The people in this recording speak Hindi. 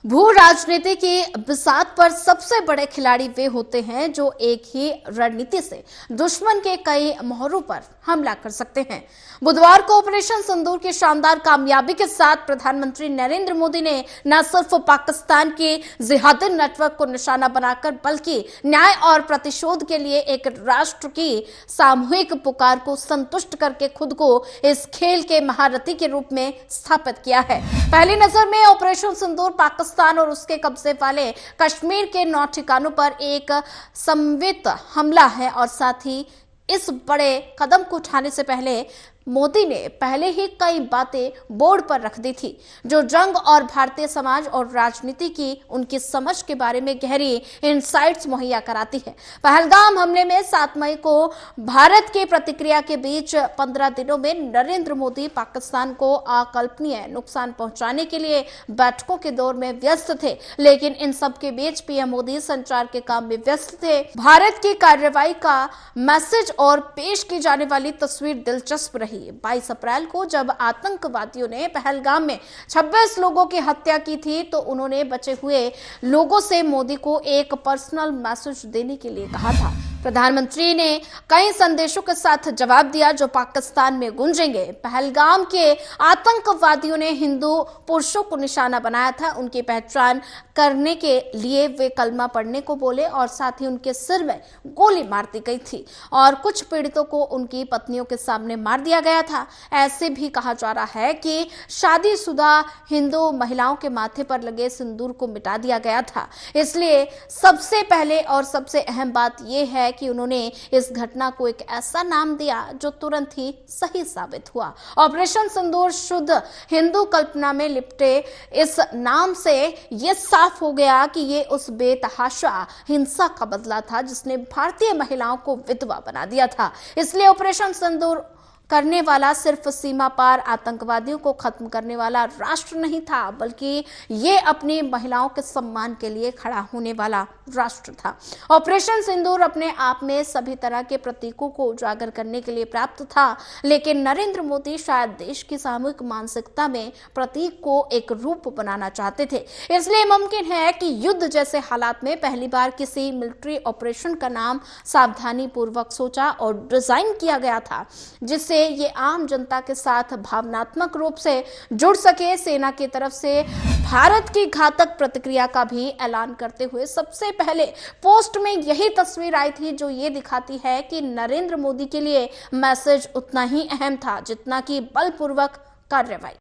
भू राजनीति की बिसात पर सबसे बड़े खिलाड़ी वे होते हैं जो एक ही रणनीति से दुश्मन के कई मोहरों पर हमला कर सकते हैं। बुधवार को ऑपरेशन सिंदूर की शानदार कामयाबी के साथ प्रधानमंत्री नरेंद्र मोदी ने न सिर्फ पाकिस्तान के जिहादी नेटवर्क को निशाना बनाकर बल्कि न्याय और प्रतिशोध के लिए एक राष्ट्र की सामूहिक पुकार को संतुष्ट करके खुद को इस खेल के महारथी के रूप में स्थापित किया है। पहली नजर में ऑपरेशन सिंदूर पाकिस्तान और उसके कब्जे वाले कश्मीर के 9 ठिकानों पर एक समन्वित हमला है और साथ ही इस बड़े कदम को उठाने से पहले मोदी ने पहले ही कई बातें बोर्ड पर रख दी थी जो जंग और भारतीय समाज और राजनीति की उनकी समझ के बारे में गहरी इनसाइट्स मुहैया कराती है। पहलगाम हमले में 7 मई को भारत की प्रतिक्रिया के बीच 15 दिनों में नरेंद्र मोदी पाकिस्तान को अकल्पनीय नुकसान पहुंचाने के लिए बैठकों के दौर में व्यस्त थे, लेकिन इन सब के बीच पीएम मोदी संचार के काम में व्यस्त थे। भारत की कार्रवाई का मैसेज और पेश की जाने वाली तस्वीर दिलचस्प रही। 22 अप्रैल को जब आतंकवादियों ने पहलगाम में 26 लोगों की हत्या की थी तो उन्होंने बचे हुए लोगों से मोदी को एक पर्सनल मैसेज देने के लिए कहा था। प्रधानमंत्री ने कई संदेशों के साथ जवाब दिया जो पाकिस्तान में गूंजेंगे। पहलगाम के आतंकवादियों ने हिंदू पुरुषों को निशाना बनाया था। उनकी पहचान करने के लिए वे कलमा पढ़ने को बोले और साथ ही उनके सिर में गोली मार दी गई थी और कुछ पीड़ितों को उनकी पत्नियों के सामने मार दिया गया था। ऐसे भी कहा जा रहा है कि शादीशुदा हिंदू महिलाओं के माथे पर लगे सिंदूर को मिटा दिया गया था। इसलिए सबसे पहले और सबसे अहम बात यह है कि उन्होंने इस घटना को एक ऐसा नाम दिया जो तुरंत ही सही साबित हुआ। ऑपरेशन सिंदूर शुद्ध हिंदू कल्पना में लिपटे इस नाम से यह साफ हो गया कि ये उस बेतहाशा हिंसा का बदला था जिसने भारतीय महिलाओं को विधवा बना दिया था। इसलिए ऑपरेशन सिंदूर करने वाला सिर्फ सीमा पार आतंकवादियों को खत्म करने वाला राष्ट्र नहीं था, बल्कि ये अपनी महिलाओं के सम्मान के लिए खड़ा होने वाला राष्ट्र था। ऑपरेशन सिंदूर अपने आप में सभी तरह के प्रतीकों को उजागर करने के लिए प्राप्त था, लेकिन नरेंद्र मोदी शायद देश की सामूहिक मानसिकता में प्रतीक को एक रूप बनाना चाहते थे। इसलिए मुमकिन है कि युद्ध जैसे हालात में पहली बार किसी मिलिट्री ऑपरेशन का नाम सावधानी पूर्वक सोचा और डिजाइन किया गया था जिससे ये आम जनता के साथ भावनात्मक रूप से जुड़ सके। सेना की तरफ से भारत की घातक प्रतिक्रिया का भी ऐलान करते हुए सबसे पहले पोस्ट में यही तस्वीर आई थी जो ये दिखाती है कि नरेंद्र मोदी के लिए मैसेज उतना ही अहम था जितना कि बलपूर्वक कार्रवाई।